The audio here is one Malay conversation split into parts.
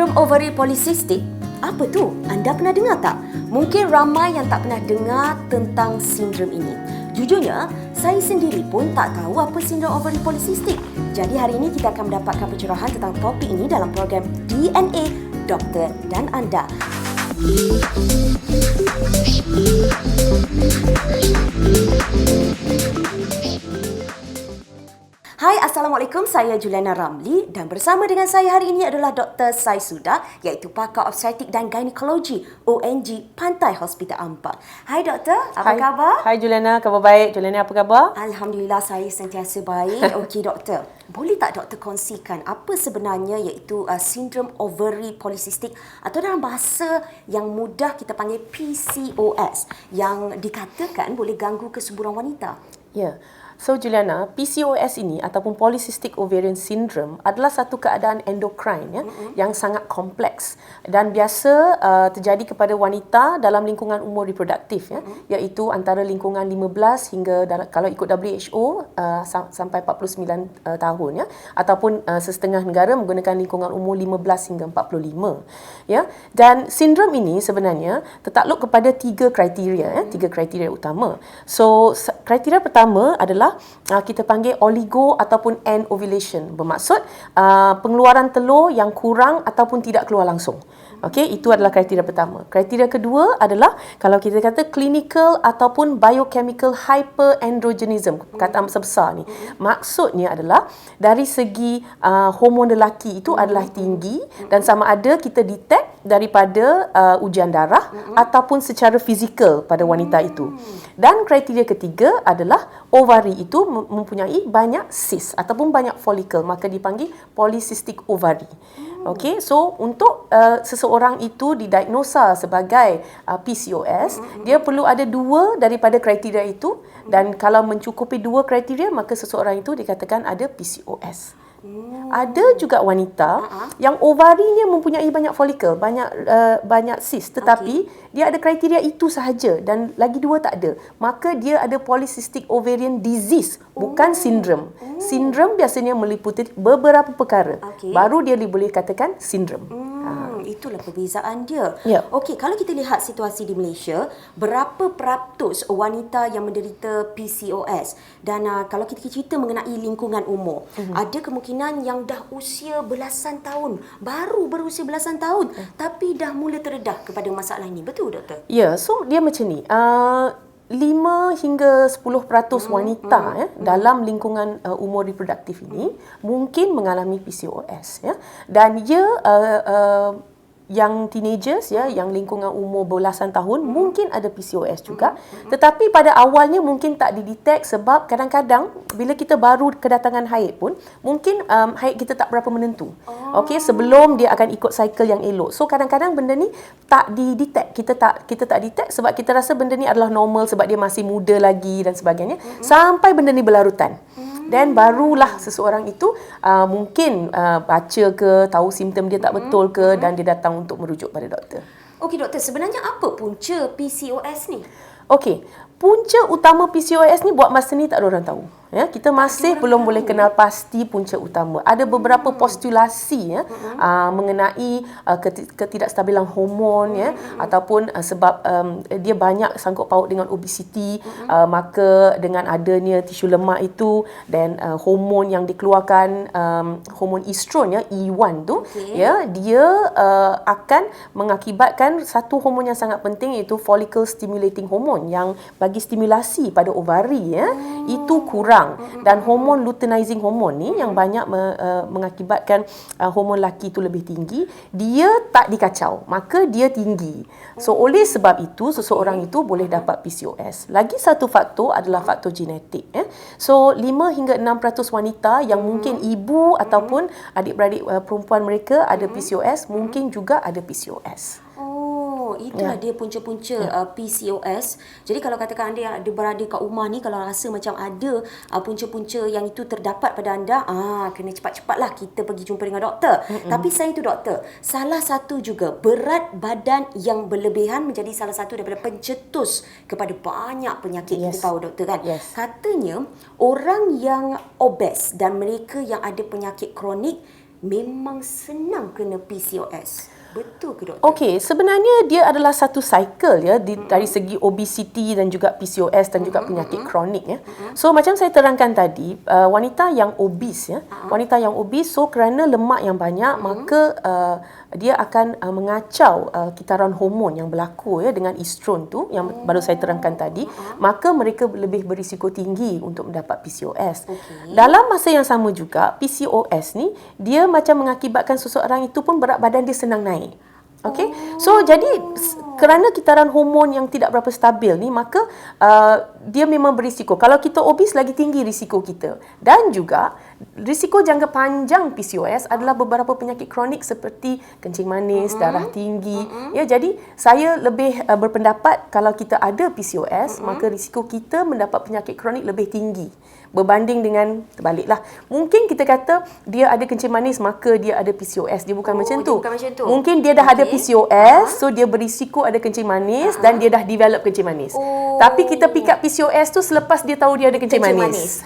Sindrom ovary polycystic, apa tu? Anda pernah dengar tak? Mungkin ramai yang tak pernah dengar tentang sindrom ini. Jujurnya, saya sendiri pun tak tahu apa sindrom ovary polycystic. Jadi hari ini kita akan mendapatkan pencerahan tentang topik ini dalam program DNA Doktor dan Anda. Hai, Assalamualaikum. Saya Juliana Ramli dan bersama dengan saya hari ini adalah Dr. Saisuda, iaitu pakar obstetrik dan ginekologi ONG Pantai Hospital Ampang. Hai Doktor, apa khabar? Hai Juliana, khabar baik. Juliana, apa khabar? Alhamdulillah, saya sentiasa baik. Okey Doktor, boleh tak Doktor kongsikan apa sebenarnya iaitu sindrom ovary polycystic atau dalam bahasa yang mudah kita panggil PCOS yang dikatakan boleh ganggu kesuburan wanita? Ya. So Juliana, PCOS ini ataupun Polycystic Ovarian Syndrome adalah satu keadaan endokrin yang sangat kompleks dan biasa terjadi kepada wanita dalam lingkungan umur reproduktif iaitu antara lingkungan 15 hingga kalau ikut WHO sampai 49 tahun ataupun sesetengah negara menggunakan lingkungan umur 15 hingga 45 dan sindrom ini sebenarnya tertakluk kepada tiga kriteria utama. So kriteria pertama adalah kita panggil oligo ataupun end ovulation. Bermaksud pengeluaran telur yang kurang ataupun tidak keluar langsung. Okey, itu adalah kriteria pertama. Kriteria kedua adalah kalau kita kata clinical ataupun biochemical hyperandrogenism, perkataan besar ni. Maksudnya adalah dari segi hormon lelaki itu adalah tinggi dan sama ada kita detect daripada ujian darah ataupun secara fizikal pada wanita itu. Dan kriteria ketiga adalah ovari itu mempunyai banyak cyst ataupun banyak folikel, maka dipanggil polycystic ovary. Okey, so untuk seseorang itu didiagnosa sebagai PCOS, dia perlu ada dua daripada kriteria itu dan kalau mencukupi dua kriteria maka seseorang itu dikatakan ada PCOS. Ada juga wanita yang ovarinya mempunyai banyak folikel, banyak cyst, tetapi dia ada kriteria itu sahaja dan lagi dua tak ada. Maka dia ada polycystic ovarian disease, bukan sindrom. Sindrom biasanya meliputi beberapa perkara. Baru dia boleh katakan sindrom. Itulah perbezaan dia. Ya. Okey, kalau kita lihat situasi di Malaysia, berapa peratus wanita yang menderita PCOS? Dan kalau kita cerita mengenai lingkungan umur, ada kemungkinan yang dah usia belasan tahun, baru berusia belasan tahun, tapi dah mula terdedah kepada masalah ini. Betul, Doktor? Ya, so dia macam ni. 5 hingga 10% wanita dalam lingkungan umur reproduktif ini mungkin mengalami PCOS dan ia yang teenagers yang lingkungan umur belasan tahun mungkin ada PCOS juga, tetapi pada awalnya mungkin tak didetect sebab kadang-kadang bila kita baru kedatangan haid pun mungkin haid kita tak berapa menentu. Okey, sebelum dia akan ikut cycle yang elok. So kadang-kadang benda ni tak didetect, kita tak detect sebab kita rasa benda ni adalah normal sebab dia masih muda lagi dan sebagainya, sampai benda ni berlarutan. Dan barulah seseorang itu mungkin baca ke, tahu simptom dia tak betul ke dan dia datang untuk merujuk pada doktor. Okey Doktor, sebenarnya apa punca PCOS ni? Okey, punca utama PCOS ni buat masa ni tak ada orang tahu. Kita masih belum boleh kenal pasti punca utama. Ada beberapa postulasi mengenai ketidakstabilan hormon ataupun sebab dia banyak sangkut paut dengan obesiti, maka dengan adanya tisu lemak itu dan hormon yang dikeluarkan hormon estrogen E1 tu dia akan mengakibatkan satu hormon yang sangat penting iaitu follicle stimulating hormone yang bagi stimulasi pada ovari itu kurang. Dan hormon luteinizing hormone ni yang banyak mengakibatkan hormon lelaki itu lebih tinggi, dia tak dikacau, maka dia tinggi. So oleh sebab itu seseorang itu boleh dapat PCOS. Lagi satu faktor adalah faktor genetik. So 5 hingga 6% wanita yang mungkin ibu ataupun adik-beradik perempuan mereka ada PCOS, mungkin juga ada PCOS. Itulah dia punca-punca PCOS. Jadi kalau katakan anda yang ada berada kat rumah ni, kalau rasa macam ada punca-punca yang itu terdapat pada anda, kena cepat-cepatlah kita pergi jumpa dengan doktor. Tapi selain itu Doktor, salah satu juga berat badan yang berlebihan menjadi salah satu daripada pencetus kepada banyak penyakit. Kita tahu Doktor kan. Katanya orang yang obes dan mereka yang ada penyakit kronik memang senang kena PCOS. Betul ke doktor? Okey, sebenarnya dia adalah satu cycle ya dari segi obesity dan juga PCOS dan juga penyakit kronik ya. So macam saya terangkan tadi, wanita yang obes ya, wanita yang obes so kerana lemak yang banyak maka dia akan mengacau kitaran hormon yang berlaku ya dengan estron tu yang baru saya terangkan tadi, maka mereka lebih berisiko tinggi untuk mendapat PCOS. Dalam masa yang sama juga PCOS ni dia macam mengakibatkan seseorang itu pun berat badan dia senang naik. Okey. So jadi kerana kitaran hormon yang tidak berapa stabil ni maka dia memang berisiko. Kalau kita obes lagi tinggi risiko kita. Dan juga risiko jangka panjang PCOS adalah beberapa penyakit kronik seperti kencing manis, darah tinggi. Ya, jadi saya lebih berpendapat kalau kita ada PCOS maka risiko kita mendapat penyakit kronik lebih tinggi berbanding dengan terbaliklah. Mungkin kita kata dia ada kencing manis maka dia ada PCOS. Dia bukan macam tu. Bukan macam tu. Mungkin dia dah ada PCOS, so dia berisiko ada kencing manis dan dia dah develop kencing manis. Tapi kita pick up PCOS tu selepas dia tahu dia ada kencing manis.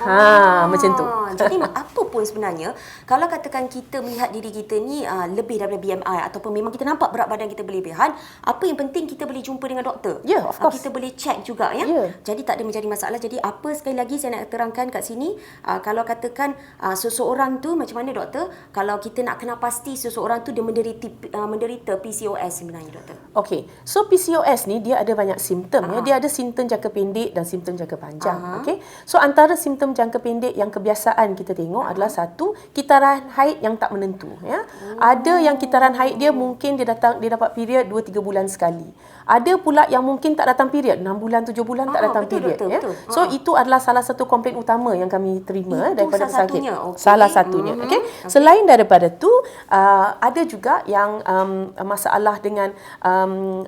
Macam tu. Jadi apa pun sebenarnya kalau katakan kita melihat diri kita ni lebih daripada BMI ataupun memang kita nampak berat badan kita berlebihan, apa yang penting kita boleh jumpa dengan doktor. Ya, of course. Kita boleh check juga ya. Jadi tak ada menjadi masalah. Jadi apa sekali lagi saya nak terangkan kat sini, kalau katakan seseorang tu macam mana doktor, kalau kita nak kena pasti seseorang tu dia menderita PCOS sebenarnya doktor. Okey. So PCOS ni dia ada banyak simptom ya. Dia ada simptom jangka pendek dan simptom jangka panjang. Okey. So antara simptom jangka pendek yang kebiasaan kita tengok adalah satu, kitaran haid yang tak menentu ya. Ada yang kitaran haid dia mungkin dia dapat period 2-3 bulan sekali. Ada pula yang mungkin tak datang period 6 bulan 7 bulan tak datang betul, period betul, ya. betul. So itu adalah salah satu komplain utama yang kami terima Itu daripada salah pesakit. satunya, okey. Salah satunya. Okey. Selain daripada tu ada juga yang masalah dengan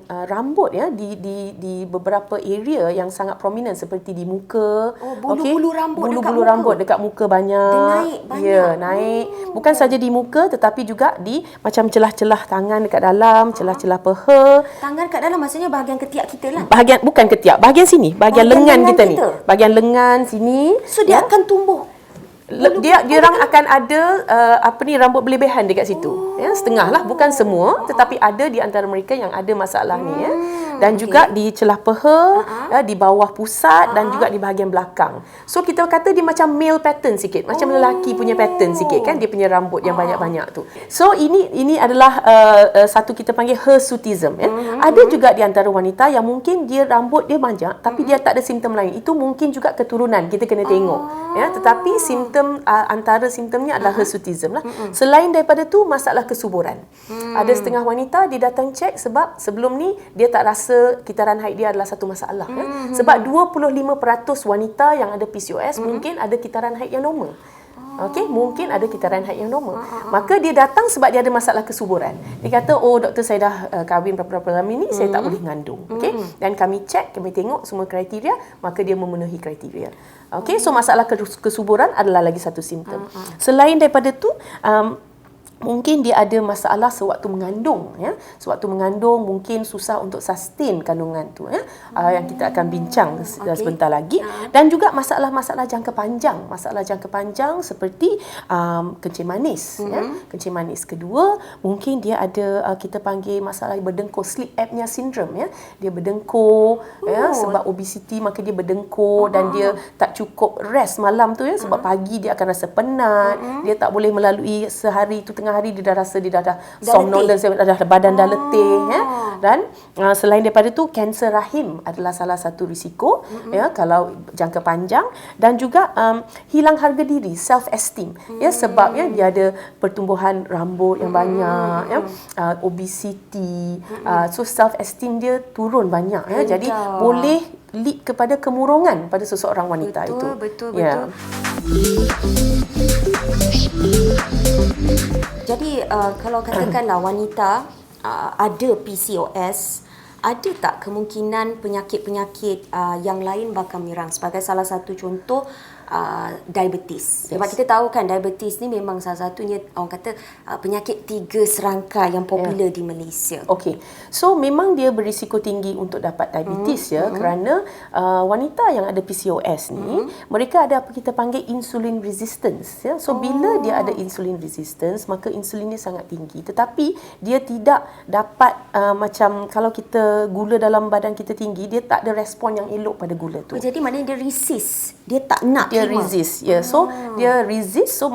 rambut ya di beberapa area yang sangat prominent seperti di muka. Bulu-bulu rambut bulu-bulu dekat rambut muka. dekat muka banyak. Dia naik banyak. Ya, naik. Bukan saja di muka tetapi juga di macam celah-celah tangan dekat dalam, celah-celah peha. Tangan kat dalam maksudnya bahagian ketiak kita lah. Bahagian bukan ketiak, bahagian sini, bahagian lengan kita ni. Bahagian lengan sini. So dia akan tumbuh. Dia orang akan ada rambut berlebihan dekat situ. Ya, setengah lah, bukan semua tetapi ada di antara mereka yang ada masalah ni ya. Dan juga di celah peha, di bawah pusat dan juga di bahagian belakang. So kita kata dia macam male pattern sikit, macam lelaki punya pattern sikit kan, dia punya rambut yang banyak-banyak tu. So ini adalah satu kita panggil hirsutism ya. Ada juga di antara wanita yang mungkin dia rambut dia banyak tapi dia tak ada simptom lain. Itu mungkin juga keturunan, kita kena tengok ya. Tetapi simptom antara simptomnya adalah hirsutism lah. Selain daripada tu masalah kesuburan. Ada setengah wanita dia datang cek sebab sebelum ni dia tak rasa kitaran haid dia adalah satu masalah ya. Sebab 25% wanita yang ada PCOS mungkin ada kitaran haid yang normal. Okey, mungkin ada kitaran haid yang normal. Maka dia datang sebab dia ada masalah kesuburan. Dia kata, "Oh doktor, saya dah kahwin berapa lama ni, saya tak boleh mengandung." Okey, dan kami cek, kami tengok semua kriteria, maka dia memenuhi kriteria. Okey, so masalah kesuburan adalah lagi satu simptom. Selain daripada tu, mungkin dia ada masalah sewaktu mengandung ya. Sewaktu mengandung mungkin susah untuk sustain kandungan tu ya. Yang kita akan bincang sebentar lagi. Dan juga masalah-masalah jangka panjang. Masalah jangka panjang seperti kencing manis ya. Kencing manis. Kedua, mungkin dia ada kita panggil masalah berdengkur, sleep apnea syndrome ya. Dia berdengkur ya sebab obesity, maka dia berdengkur dan dia tak cukup rest malam tu ya, sebab pagi dia akan rasa penat, dia tak boleh melalui sehari tu, tengah hari dia dah rasa dia dah somnolence, dah badan dah letih ya. Dan selain daripada tu, kanser rahim adalah salah satu risiko ya kalau jangka panjang. Dan juga hilang harga diri, self esteem ya, sebab ya dia ada pertumbuhan rambut yang banyak ya, obesity, so self esteem dia turun banyak ya. Jadi boleh lead kepada kemurungan pada seseorang wanita itu. Betul. Jadi kalau katakanlah wanita ada PCOS, ada tak kemungkinan penyakit-penyakit yang lain bakal menyerang? Sebagai salah satu contoh, diabetes. Sebab kita tahu kan diabetes ni memang salah satunya orang kata penyakit 3 serangkai yang popular di Malaysia. Okey. So memang dia berisiko tinggi untuk dapat diabetes kerana wanita yang ada PCOS ni mereka ada apa kita panggil insulin resistance ya. So bila dia ada insulin resistance maka insulin dia sangat tinggi tetapi dia tidak dapat macam kalau kita gula dalam badan kita tinggi dia tak ada respon yang elok pada gula tu. Jadi maknanya dia resist. Dia tak nak Dia terima. resist ya. So dia resist so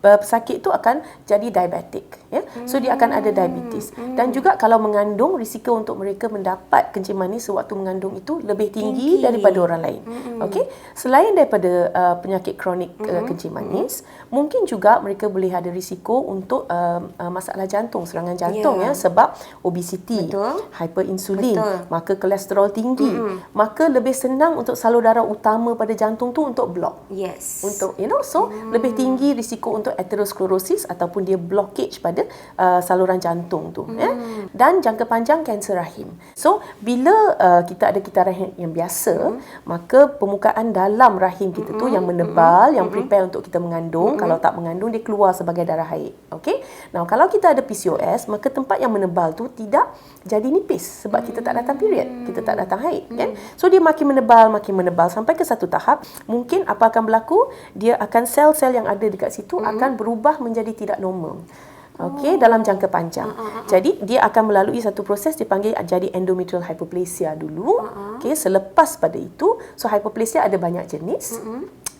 pesakit tu akan jadi diabetic ya. So dia akan ada diabetes. Dan juga kalau mengandung risiko untuk mereka mendapat kencing manis sewaktu mengandung itu lebih tinggi daripada orang lain. Okey. Selain daripada penyakit kronik kencing manis, mungkin juga mereka boleh ada risiko untuk masalah jantung, serangan jantung ya sebab obesity, hyperinsulin, maka kolesterol tinggi. Maka lebih senang untuk salur darah utama pada jantung tu untuk block. Yes. Untuk so lebih tinggi risiko untuk atherosclerosis ataupun dia blockage pada saluran jantung tu ya. Dan jangka panjang kanser rahim. So bila kita ada kitar rahim yang biasa, maka permukaan dalam rahim kita tu yang menebal, yang prepare untuk kita mengandung, kalau tak mengandung dia keluar sebagai darah haid. Okey. Now kalau kita ada PCOS, maka tempat yang menebal tu tidak jadi nipis sebab kita tak datang period, kita tak datang haid kan. So dia makin menebal sampai ke satu tahap mungkin apa akan berlaku, dia akan sel-sel yang ada dekat situ akan berubah menjadi tidak normal. Okey, dalam jangka panjang. Jadi dia akan melalui satu proses dipanggil jadi endometrial hyperplasia dulu. Okey, selepas pada itu, so hyperplasia ada banyak jenis.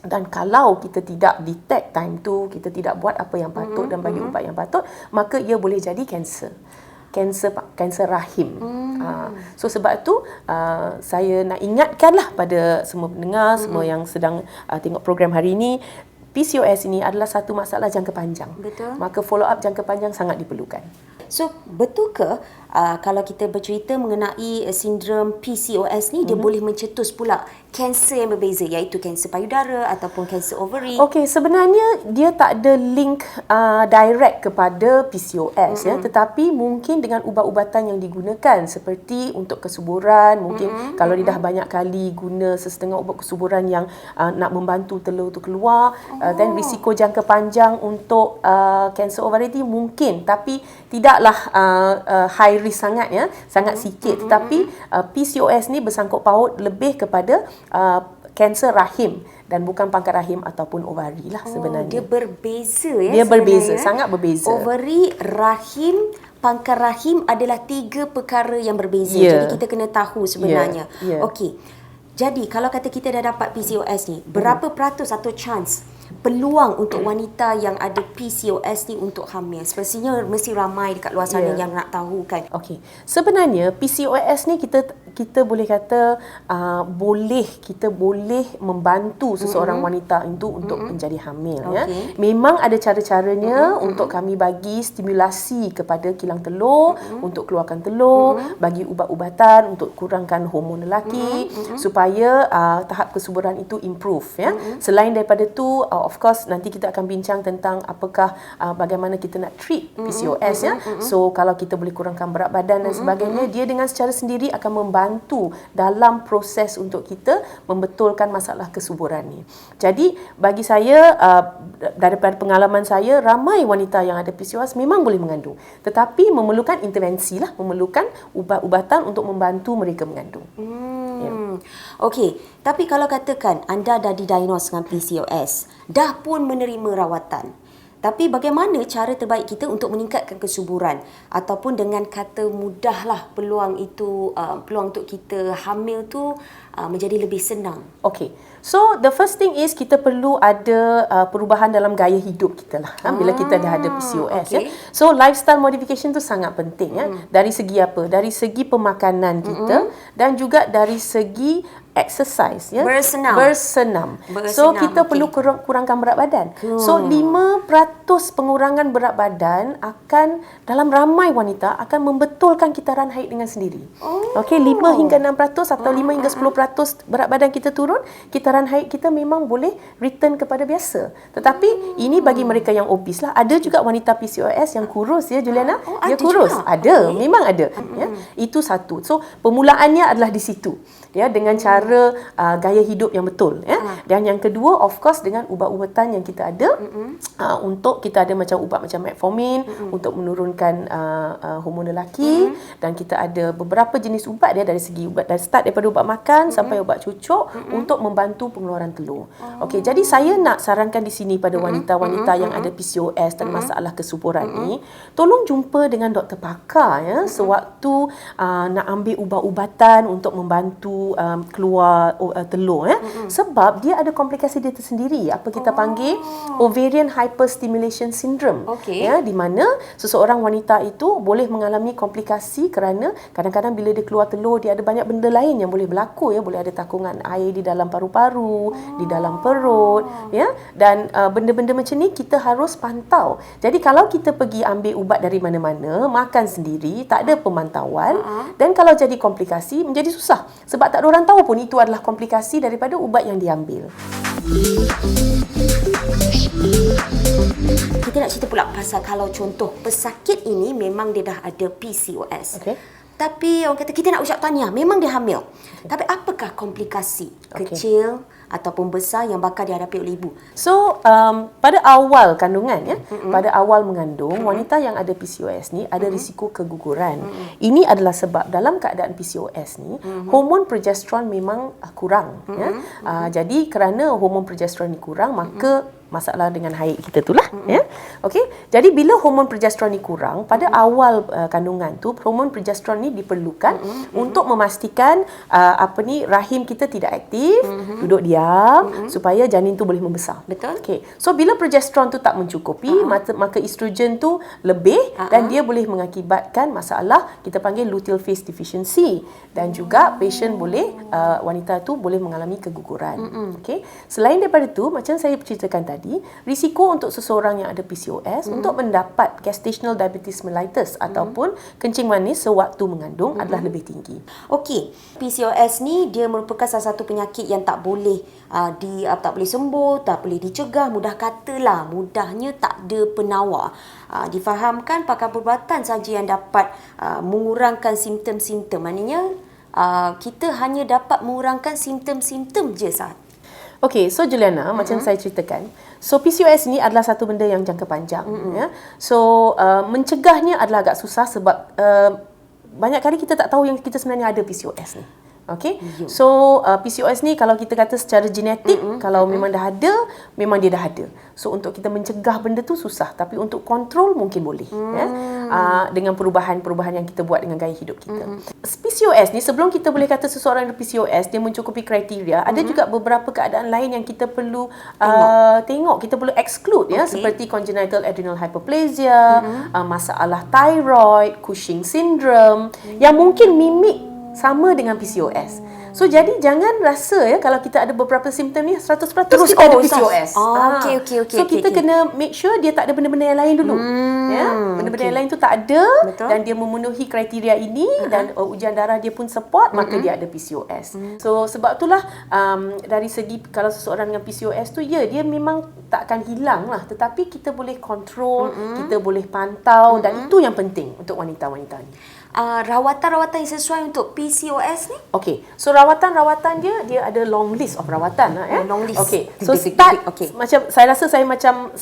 Dan kalau kita tidak detect time tu, kita tidak buat apa yang patut dan bagi ubat yang patut, maka ia boleh jadi kanser rahim. So sebab tu saya nak ingatkanlah pada semua pendengar, semua yang sedang tengok program hari ini, PCOS ini adalah satu masalah jangka panjang. Betul. Maka follow up jangka panjang sangat diperlukan. So, betul ke kalau kita bercerita mengenai sindrom PCOS ni, dia boleh mencetus pula kanser yang berbeza, iaitu kanser payudara ataupun kanser ovary? Okey, sebenarnya dia tak ada link direct kepada PCOS ya, tetapi mungkin dengan ubat-ubatan yang digunakan seperti untuk kesuburan, mungkin kalau dia dah banyak kali guna sesetengah ubat kesuburan yang nak membantu telur tu keluar, dan risiko jangka panjang untuk kanser ovary mungkin, tapi tidaklah high risk sangat ya, sangat sikit. Tetapi PCOS ni bersangkut paut lebih kepada kanser rahim dan bukan pangkal rahim ataupun ovari lah sebenarnya. Dia berbeza ya. Dia berbeza, sebenarnya. sangat berbeza. Ovary, rahim, pangkal rahim adalah 3 perkara yang berbeza. Yeah. Jadi kita kena tahu sebenarnya. Yeah. Okey. Jadi kalau kata kita dah dapat PCOS ni, berapa peratus atau chance peluang untuk wanita yang ada PCOS ni untuk hamil? Sepertinya mesti ramai dekat luar sana yang nak tahu kan. Okey. Sebenarnya PCOS ni kita boleh kata kita boleh membantu seseorang wanita itu untuk menjadi hamil ya. Memang ada cara-caranya untuk kami bagi stimulasi kepada kilang telur untuk keluarkan telur, bagi ubat-ubatan untuk kurangkan hormon lelaki supaya tahap kesuburan itu improve ya. Selain daripada tu of course nanti kita akan bincang tentang apakah bagaimana kita nak treat PCOS ya. So kalau kita boleh kurangkan berat badan dan sebagainya, dia dengan secara sendiri akan membantu dalam proses untuk kita membetulkan masalah kesuburan ni. Jadi bagi saya daripada pengalaman saya, ramai wanita yang ada PCOS memang boleh mengandung, tetapi memerlukan intervensi lah, memerlukan ubat-ubatan untuk membantu mereka mengandung. Okey, tapi kalau katakan anda dah didiagnos dengan PCOS, dah pun menerima rawatan, tapi bagaimana cara terbaik kita untuk meningkatkan kesuburan ataupun dengan kata mudahlah peluang untuk kita hamil tu menjadi lebih senang? Okey. So the first thing is kita perlu ada perubahan dalam gaya hidup kita lah bila kita dah ada PCOS ya. So lifestyle modification tu sangat penting ya. Dari segi apa? Dari segi pemakanan kita dan juga dari segi exercise, ya. Bersenam. So Bersenam, kita okey. perlu kurangkan berat badan. So 5% pengurangan berat badan akan dalam ramai wanita akan membetulkan kitaran haid dengan sendiri. Okey, 5 hingga 6% atau 5 hingga 10% berat badan kita turun, kitaran haid kita memang boleh return kepada biasa. Tetapi ini bagi mereka yang obes lah. Ada juga wanita PCOS yang kurus, ya Juliana. Dia ada kurus. juga? Ada, memang ada. Ya. Itu satu. So permulaannya adalah di situ. Ya, dengan cara gaya hidup yang betul, ya. Dan yang kedua, of course, dengan ubat-ubatan yang kita ada, untuk kita ada macam ubat macam metformin untuk menurunkan hormon lelaki, dan kita ada beberapa jenis ubat dia dari segi ubat, dari start daripada ubat makan sampai ubat cucuk untuk membantu pengeluaran telur. Okey, jadi saya nak sarankan di sini pada wanita-wanita yang ada PCOS dan masalah kesuburan ni, tolong jumpa dengan doktor pakar, ya, sewaktu nak ambil ubat-ubatan untuk membantu keluar telur, ya. Sebab dia ada komplikasi dia tersendiri, apa kita panggil ovarian hyperstimulation syndrome. Okey. Ya, di mana seseorang wanita itu boleh mengalami komplikasi kerana kadang-kadang bila dia keluar telur, dia ada banyak benda lain yang boleh berlaku, ya. Boleh ada takungan air di dalam paru-paru, di dalam perut, ya. Dan benda-benda macam ni kita harus pantau. Jadi kalau kita pergi ambil ubat dari mana-mana, makan sendiri, tak ada pemantauan, dan kalau jadi komplikasi menjadi susah. Sebab tak ada orang tahu pun itu adalah komplikasi daripada ubat yang diambil. Kita nak cerita pula pasal kalau contoh pesakit ini memang dia dah ada PCOS. Okey. Tapi orang kata kita nak ucap tahniah, memang dia hamil. Tapi apakah komplikasi kecil ataupun besar yang bakal dihadapi oleh ibu? So, pada awal kandungan, ya, pada awal mengandung, wanita yang ada PCOS ni ada risiko keguguran. Ini adalah sebab dalam keadaan PCOS ni, hormon progesteron memang kurang, ya. Jadi kerana hormon progesteron ni kurang, maka masalah dengan haid kita tu lah, ya. Okey. Jadi bila hormon progesteron ni kurang pada awal kandungan tu, hormon progesteron ni diperlukan untuk memastikan rahim kita tidak aktif, duduk diam, supaya janin tu boleh membesar. Betul. Okey. So bila progesteron tu tak mencukupi, maka estrogen tu lebih dan dia boleh mengakibatkan masalah kita panggil luteal phase deficiency, dan juga patient boleh wanita tu boleh mengalami keguguran. Okey. Selain daripada tu, macam saya ceritakan tadi, risiko untuk seseorang yang ada PCOS untuk mendapat gestational diabetes mellitus ataupun kencing manis sewaktu mengandung adalah lebih tinggi. Okey, PCOS ni dia merupakan salah satu penyakit yang tak boleh tak boleh sembuh, tak boleh dicegah, mudah katalah, mudahnya tak ada penawar. Difahamkan pakai perubatan saja yang dapat mengurangkan simptom-simptom. Maknanya kita hanya dapat mengurangkan simptom-simptom je sahaja. Okey, so Juliana, macam saya ceritakan, so PCOS ni adalah satu benda yang jangka panjang, ya. So mencegahnya adalah agak susah sebab banyak kali kita tak tahu yang kita sebenarnya ada PCOS ni. Okey. So PCOS ni kalau kita kata secara genetik, kalau memang dah ada, memang dia dah ada. So untuk kita mencegah benda tu susah, tapi untuk kontrol mungkin boleh, ya. Dengan perubahan-perubahan yang kita buat dengan gaya hidup kita. PCOS ni, sebelum kita boleh kata seseorang ada PCOS dia mencukupi kriteria, ada juga beberapa keadaan lain yang kita perlu tengok, kita perlu exclude, ya, seperti congenital adrenal hyperplasia, masalah thyroid, Cushing syndrome, yang mungkin mimik sama dengan PCOS. So jadi jangan rasa, ya, kalau kita ada beberapa simptom ni 100% Terus, kita ada oh, PCOS. Okey. So kita kena make sure dia tak ada benda-benda yang lain dulu. Ya, benda-benda yang lain tu tak ada. Betul. Dan dia memenuhi kriteria ini dan ujian darah dia pun support, maka dia ada PCOS. So sebab itulah dari segi kalau seseorang dengan PCOS tu, ya, dia memang tak akan hilang lah, tetapi kita boleh kontrol, kita boleh pantau, dan itu yang penting untuk wanita-wanita ni. Rawatan-rawatan yang sesuai untuk PCOS ni? Okey. So rawatan-rawatan dia ada long list of rawatan lah, ya. Long list. Okey. So Big. start Okey. macam saya rasa saya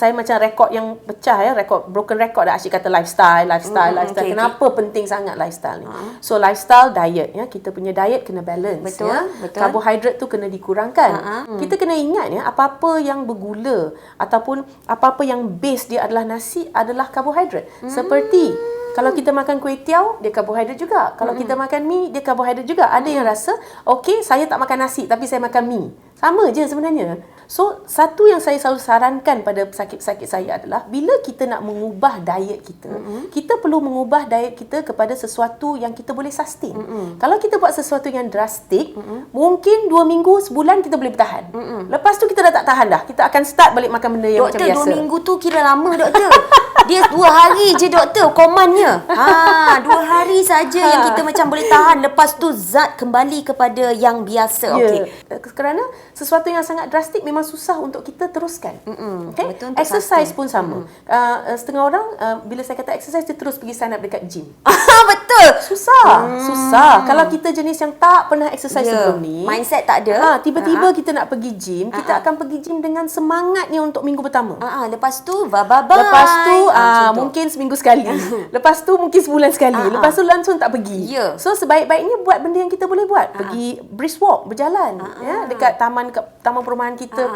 macam rekod yang pecah, ya, broken record dah. Asyik kata lifestyle. okey, Kenapa penting sangat lifestyle ni? So lifestyle, diet, ya. Kita punya diet kena balance, Betul, ya. betul. Karbohidrat tu kena dikurangkan. Kita kena ingat, ya, apa-apa yang bergula ataupun apa-apa yang base dia adalah nasi adalah karbohidrat. Seperti kalau kita makan kuih tiaw, dia karbohidrat juga. Kalau kita makan mi, dia karbohidrat juga. Ada yang rasa, okey, saya tak makan nasi tapi saya makan mi. Sama je sebenarnya. So, satu yang saya selalu sarankan pada pesakit-pesakit saya adalah bila kita nak mengubah diet kita, kita perlu mengubah diet kita kepada sesuatu yang kita boleh sustain. Kalau kita buat sesuatu yang drastik, mungkin 2 minggu, sebulan kita boleh bertahan. Lepas tu kita dah tak tahan dah. Kita akan start balik makan benda yang Doktor, macam biasa. 2 minggu tu kira lama, doktor. Dia 2 hari je, doktor, komannya. 2 hari saja yang kita macam boleh tahan. Lepas tu zat kembali kepada yang biasa. Okey. Kerana sesuatu yang sangat drastik memang susah untuk kita teruskan. Okay? Betul, untuk Exercise pun sama. Setengah orang bila saya kata exercise dia terus pergi sign up dekat gym. Betul. Susah. Kalau kita jenis yang tak pernah exercise sebelum ni, mindset tak ada. tiba-tiba kita nak pergi gym, kita akan pergi gym dengan semangatnya untuk minggu pertama. Lepas tu bye-bye. Lepas tu mungkin seminggu sekali. Lepas tu mungkin sebulan sekali. Lepas tu langsung tak pergi. Ya. So sebaik-baiknya buat benda yang kita boleh buat. Pergi brisk walk, berjalan dekat taman perumahan kita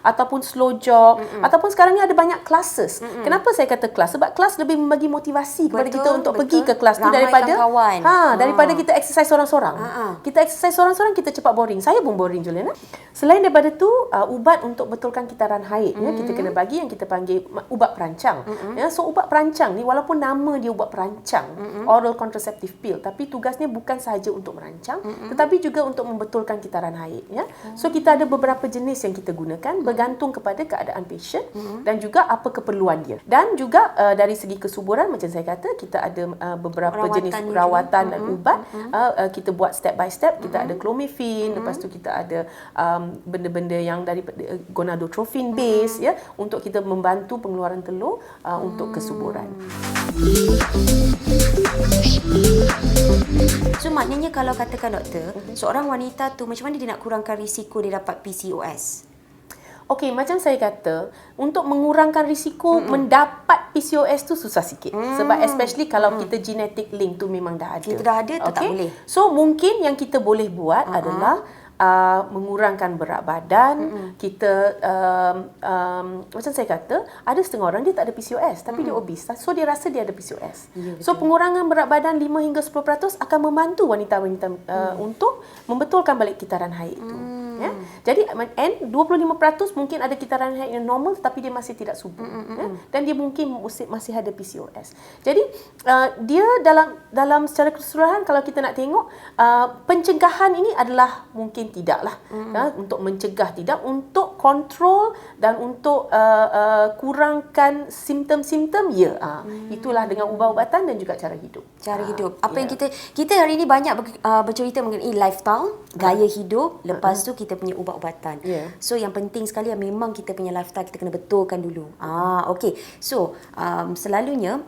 ataupun slow jog ataupun sekarang ni ada banyak classes. Kenapa saya kata kelas? Sebab kelas lebih membagi motivasi kepada kita untuk pergi ke kelas tu daripada kawan. daripada kita exercise sorang-sorang. Kita exercise sorang-sorang kita cepat boring. Saya pun boring Juliana. Selain daripada tu ubat untuk betulkan kitaran haid kita kena bagi yang kita panggil ubat perancang. So ubat perancang ni walaupun nama dia ubat perancang, oral contraceptive pill, tapi tugasnya bukan sahaja untuk merancang tetapi juga untuk membetulkan kitaran haid So kita ada beberapa jenis yang kita gunakan bergantung kepada keadaan patient dan juga apa keperluan dia. Dan juga dari segi kesuburan macam saya kata kita ada beberapa jenis perawatan dan ubat. Kita buat step by step. Kita ada clomiphene, lepas tu kita ada benda-benda yang daripada gonadotropin base untuk kita membantu pengeluaran telur untuk kesuburan. So maknanya kalau katakan doktor, seorang wanita tu macam mana dia nak kurangkan risiko dia dapat PCOS? Okey, macam saya kata, untuk mengurangkan risiko mendapat PCOS tu susah sikit. Sebab especially kalau kita genetic link tu memang dah ada. Kita dah ada tu tak boleh. So mungkin yang kita boleh buat adalah mengurangkan berat badan. Kita macam saya kata, ada setengah orang dia tak ada PCOS tapi dia obese. So dia rasa dia ada PCOS. So pengurangan berat badan 5 hingga 10% akan membantu wanita-wanita untuk membetulkan balik kitaran haid itu. Jadi 25% mungkin ada kitaran haid yang normal tapi dia masih tidak subur. Dan dia mungkin masih ada PCOS. Jadi dia dalam secara keseluruhan kalau kita nak tengok pencegahan ini adalah mungkin tidaklah untuk mencegah tidak, untuk kontrol dan untuk kurangkan simptom-simptom itulah dengan ubat-ubatan dan juga cara hidup. Apa yang kita hari ini banyak bercerita mengenai lifestyle, gaya hidup, lepas tu kita punya ubat-ubatan. So yang penting sekali memang kita punya lifestyle kita kena betulkan dulu. Okey. So selalunya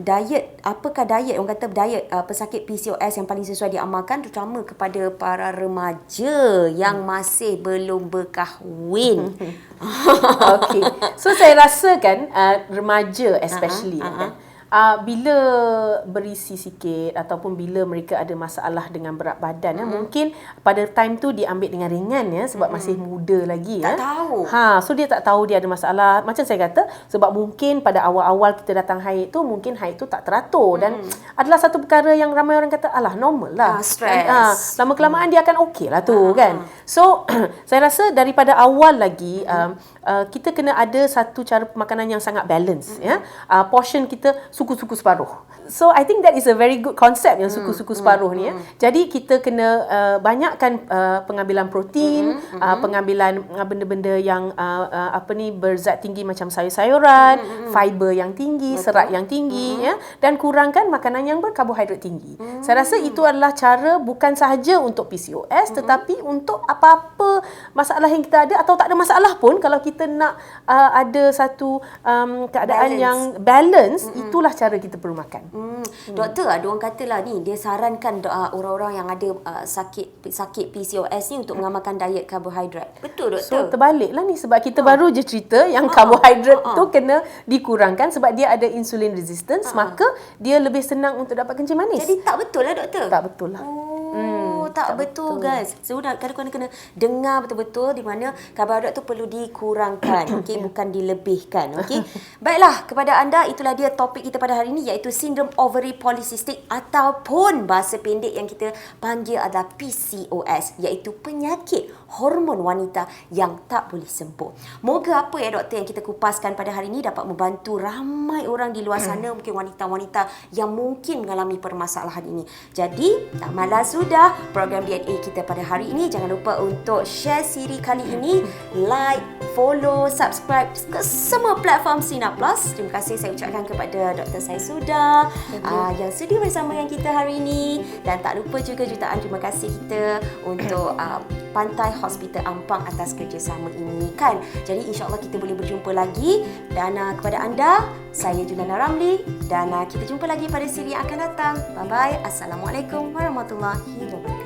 diet, apakah diet orang kata diet pesakit PCOS yang paling sesuai diamalkan terutama kepada para remaja yang masih belum berkahwin? Okey. So saya rasa kan remaja especially bila berisi sikit ataupun bila mereka ada masalah dengan berat badan mungkin pada time tu diambil dengan ringan sebab masih muda lagi tak tahu. So dia tak tahu dia ada masalah. Macam saya kata sebab mungkin pada awal-awal kita datang haid tu mungkin haid tu tak teratur dan adalah satu perkara yang ramai orang kata alah normal lah. Stress. Lama-kelamaan dia akan okey lah tu kan. So saya rasa daripada awal lagi kita kena ada satu cara pemakanan yang sangat balance portion kita suku-suku separuh. So I think that is a very good concept yang suku-suku separuh ni Jadi kita kena banyakkan pengambilan protein, pengambilan benda-benda yang berzat tinggi macam sayur-sayuran, fiber yang tinggi, serat yang tinggi dan kurangkan makanan yang berkarbohidrat tinggi. Saya rasa itu adalah cara bukan sahaja untuk PCOS tetapi untuk apa-apa masalah yang kita ada atau tak ada masalah pun kalau kita nak ada satu keadaan yang balance, itulah cara kita perlu makan. Doktor, ada orang katalah ni dia sarankan orang-orang yang ada sakit PCOS ni untuk mengamalkan diet karbohidrat. Betul doktor? So terbaliklah ni sebab kita baru je cerita yang karbohidrat tu kena dikurangkan sebab dia ada insulin resistance, maka dia lebih senang untuk dapat kencing manis. Jadi tak betul lah doktor? Tak betul lah. tak betul guys. So kadang-kadang kena dengar betul-betul di mana karbohidrat tu perlu dikurangkan, okey, bukan dilebihkan, okey. Baiklah, kepada anda itulah dia topik kita pada hari ini, iaitu sindrom ovary polycystic ataupun bahasa pendek yang kita panggil adalah PCOS, iaitu penyakit hormon wanita yang tak boleh sembuh. Moga apa ya doktor yang kita kupaskan pada hari ini dapat membantu ramai orang di luar sana, mungkin wanita-wanita yang mungkin mengalami permasalahan ini. Jadi, tak malas sudah program DNA kita pada hari ini. Jangan lupa untuk share siri kali ini, like, follow, subscribe ke semua platform Sinar Plus. Terima kasih saya ucapkan kepada Dr. Saisudah yang sudi bersama dengan kita hari ini, dan tak lupa juga jutaan terima kasih kita untuk Pantai Hospital Ampang atas kerjasama ini kan. Jadi insya-Allah kita boleh berjumpa lagi, dan kepada anda saya Juliana Ramli, dan kita jumpa lagi pada siri yang akan datang. Bye bye. Assalamualaikum warahmatullahi wabarakatuh.